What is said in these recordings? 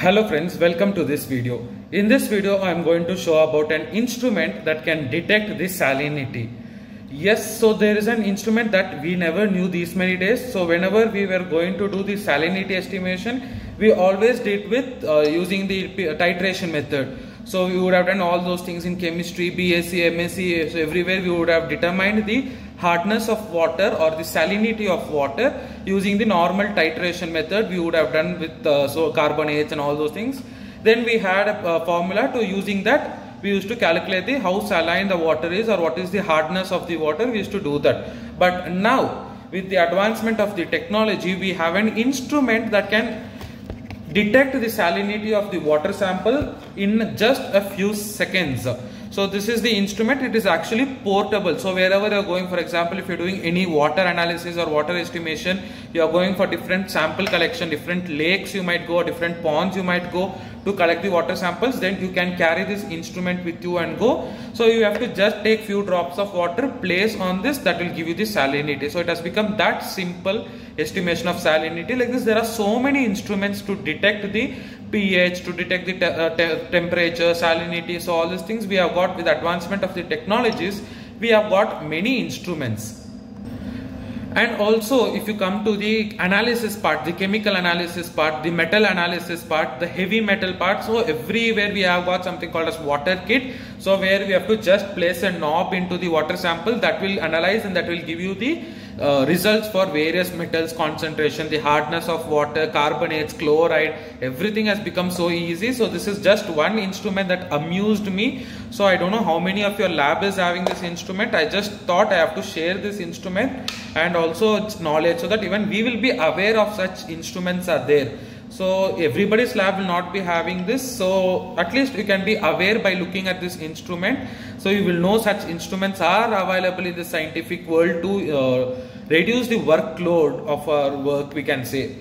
Hello friends, welcome to this video. In this video I am going to show about an instrument that can detect the salinity. Yes, so there is an instrument that we never knew these many days. So whenever we were going to do the salinity estimation, we always did with using the titration method. So we would have done all those things in chemistry, BSc, MSc, so everywhere we would have determined the hardness of water or the salinity of water using the normal titration method we would have done with so carbonates and all those things. Then we had a formula to using that we used to calculate the how saline the water is or what is the hardness of the water. We used to do that. But now with the advancement of the technology, we have an instrument that can detect the salinity of the water sample in just a few seconds. So this is the instrument. It is actually portable. So wherever you are going, for example, if you are doing any water analysis or water estimation, you are going for different sample collection, different lakes you might go, different ponds you might go to collect the water samples, then you can carry this instrument with you and go. So you have to just take few drops of water, place on this, that will give you the salinity. So it has become that simple estimation of salinity. Like this, there are so many instruments to detect the pH, to detect the temperature, salinity. So all these things we have got with advancement of the technologies, we have got many instruments. And also if you come to the analysis part, the chemical analysis part, the metal analysis part, the heavy metal part, so everywhere we have got something called as water kit. So where we have to just place a knob into the water sample that will analyze and that will give you the results for various metals concentration, the hardness of water, carbonates, chloride, everything has become so easy. So this is just one instrument that amused me. So I don't know how many of your lab is having this instrument. I just thought I have to share this instrument and also its knowledge so that even we will be aware of such instruments are there. So everybody's lab will not be having this, so at least you can be aware by looking at this instrument. So you will know such instruments are available in the scientific world to reduce the workload of our work, we can say.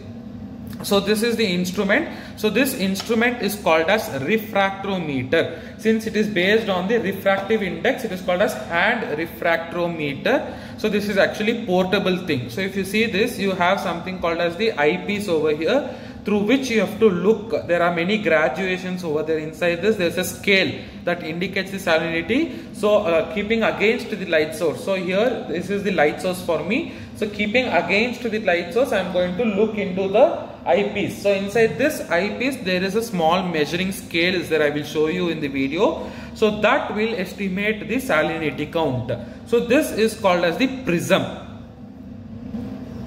So this is the instrument. So this instrument is called as refractometer. Since it is based on the refractive index, it is called as hand refractometer. So this is actually portable thing. So if you see this, you have something called as the eyepiece over here, through which you have to look. There are many graduations over there. Inside this, there is a scale that indicates the salinity. So keeping against the light source. So here, this is the light source for me. So keeping against the light source, I am going to look into the eyepiece. So inside this eyepiece, there is a small measuring scale is there. I will show you in the video. So that will estimate the salinity count. So this is called as the prism.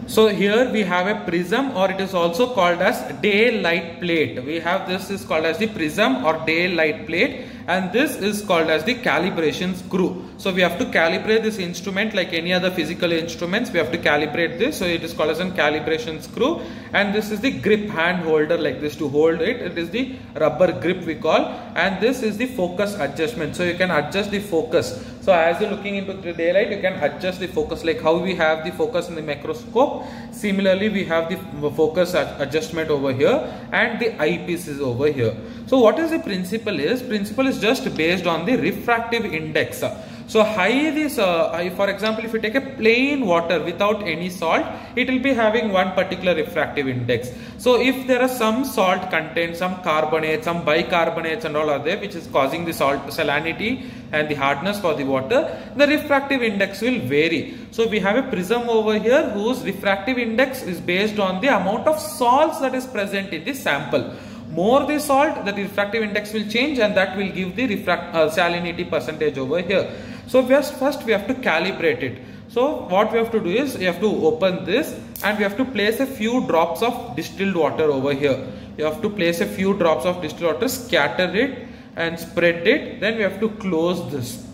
So here we have a prism, or it is also called as daylight plate. We have this is called as the prism or daylight plate, and this is called as the calibration screw. So we have to calibrate this instrument like any other physical instruments. We have to calibrate this. So it is called as a calibration screw, and this is the grip hand holder like this to hold it. It is the rubber grip we call, and this is the focus adjustment. So you can adjust the focus. So as you're looking into the daylight, you can adjust the focus like how we have the focus in the microscope. Similarly, we have the focus adjustment over here, and the eyepiece is over here. So what is the principle is? Principle is just based on the refractive index. So high this, for example, if you take a plain water without any salt, it will be having one particular refractive index. So if there are some salt content, some carbonate, some bicarbonates and all are there, which is causing the salt salinity and the hardness for the water, the refractive index will vary. So we have a prism over here whose refractive index is based on the amount of salts that is present in the sample. More the salt, the refractive index will change, and that will give the salinity percentage over here. So first we have to calibrate it. So what we have to do is we have to open this, and we have to place a few drops of distilled water over here. You have to place a few drops of distilled water, scatter it and spread it. Then we have to close this.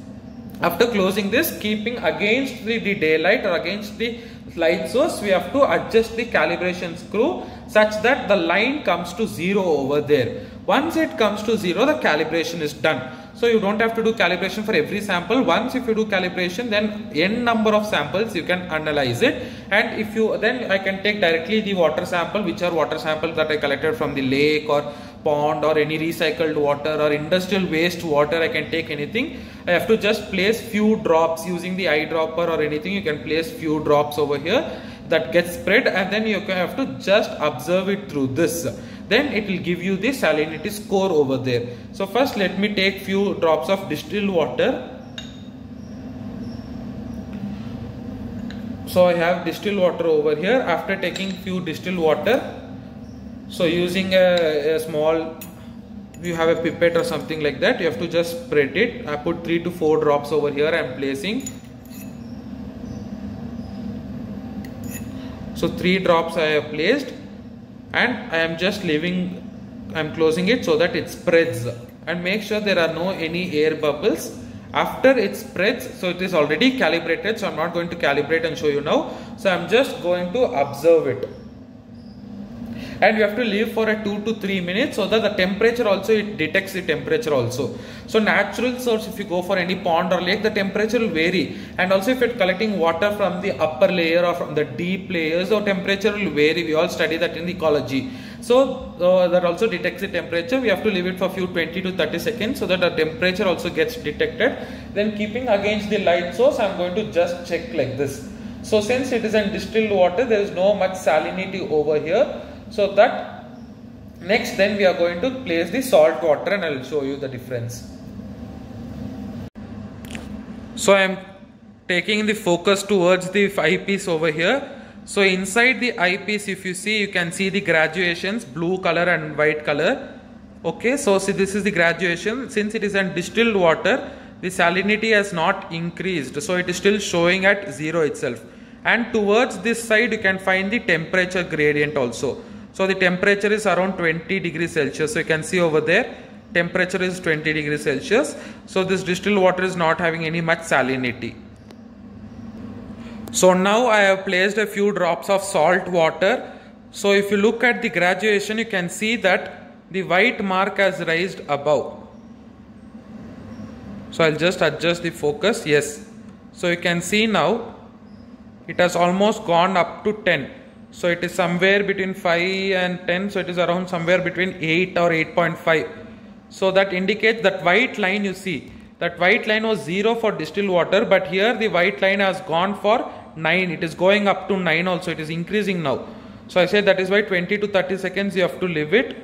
After closing this, keeping against the daylight or against the light source, we have to adjust the calibration screw such that the line comes to 0 over there. Once it comes to 0, the calibration is done. So you don't have to do calibration for every sample. Once if you do calibration, then n number of samples you can analyze it, and if you then I can take directly the water sample, which are water samples that I collected from the lake or pond or any recycled water or industrial waste water. I can take anything. I have to just place few drops using the eyedropper or anything. You can place few drops over here that gets spread, and then you have to just observe it through this. then it will give you the salinity score over there. So first let me take few drops of distilled water. So I have distilled water over here. After taking few distilled water, so using a small, you have a pipette or something like that, you have to just spread it. I put 3 to 4 drops over here. I am placing. So 3 drops I have placed, and I am just leaving, I am closing it so that it spreads, and make sure there are no any air bubbles. After it spreads, so it is already calibrated, so I am not going to calibrate and show you now. So I am just going to observe it. And you have to leave for a 2 to 3 minutes so that the temperature also, it detects the temperature also. So natural source, if you go for any pond or lake, the temperature will vary. And also if you're collecting water from the upper layer or from the deep layers, the temperature will vary. We all study that in ecology. So that also detects the temperature. We have to leave it for a few 20 to 30 seconds so that the temperature also gets detected. Then keeping against the light source, I'm going to just check like this. So since it is in distilled water, there is no much salinity over here. So that next, then we are going to place the salt water, and I will show you the difference. So I am taking the focus towards the eyepiece over here. So inside the eyepiece, if you see, you can see the graduations, blue color and white color. Okay, so see, this is the graduation. Since it is in distilled water, the salinity has not increased, so it is still showing at 0 itself. And towards this side, you can find the temperature gradient also. So the temperature is around 20 degrees Celsius. So you can see over there, temperature is 20 degrees Celsius. So this distilled water is not having any much salinity. So now I have placed a few drops of salt water. So if you look at the graduation, you can see that the white mark has raised above. So I'll just adjust the focus. Yes. So you can see now it has almost gone up to 10. So it is somewhere between 5 and 10. So it is around somewhere between 8 or 8.5. So that indicates that white line, you see, that white line was 0 for distilled water, but here the white line has gone for 9. It is going up to 9 also. It is increasing now. So I said that is why 20 to 30 seconds you have to leave it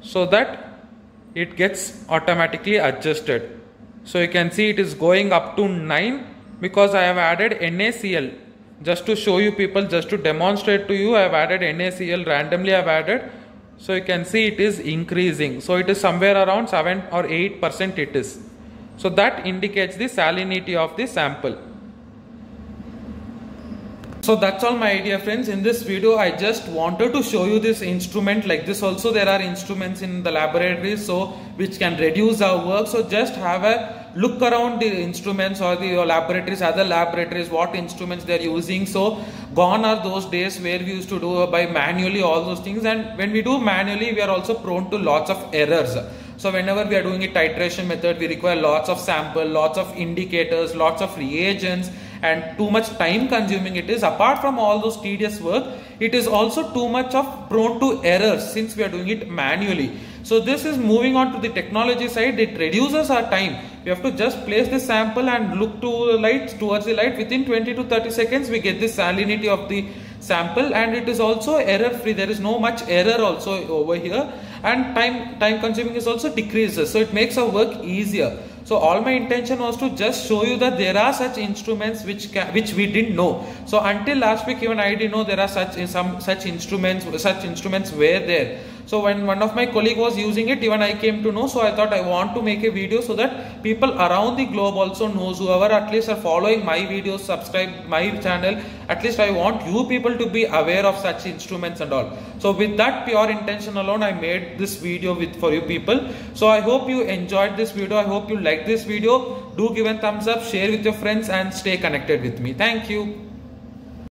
so that it gets automatically adjusted. So you can see it is going up to 9 because I have added NaCl. Just to show you people, just to demonstrate to you, I have added NaCl, randomly I have added. So you can see it is increasing. So it is somewhere around 7 or 8% it is. So that indicates the salinity of the sample. So that's all my idea, friends. In this video, I just wanted to show you this instrument. Like this also there are instruments in the laboratory, so which can reduce our work. So just have a look around the instruments or the laboratories, other laboratories, what instruments they are using. So gone are those days where we used to do by manually all those things, and when we do manually, we are also prone to lots of errors. So whenever we are doing a titration method, we require lots of sample, lots of indicators, lots of reagents, and too much time consuming it is. Apart from all those tedious work, it is also too much of prone to errors since we are doing it manually. So this is moving on to the technology side. It reduces our time. We have to just place the sample and look to the light, towards the light. Within 20 to 30 seconds, we get the salinity of the sample, and it is also error free. There is no much error also over here, and time consuming is also decreases. So it makes our work easier. So all my intention was to just show you that there are such instruments which we didn't know. So until last week, even I didn't know there are such instruments were there. So when one of my colleague was using it, even I came to know. So I thought I want to make a video so that people around the globe also knows, whoever at least are following my videos, subscribe my channel. At least I want you people to be aware of such instruments and all. So with that pure intention alone, I made this video for you people. So I hope you enjoyed this video. I hope you liked this video. Do give a thumbs up, share with your friends, and stay connected with me. Thank you.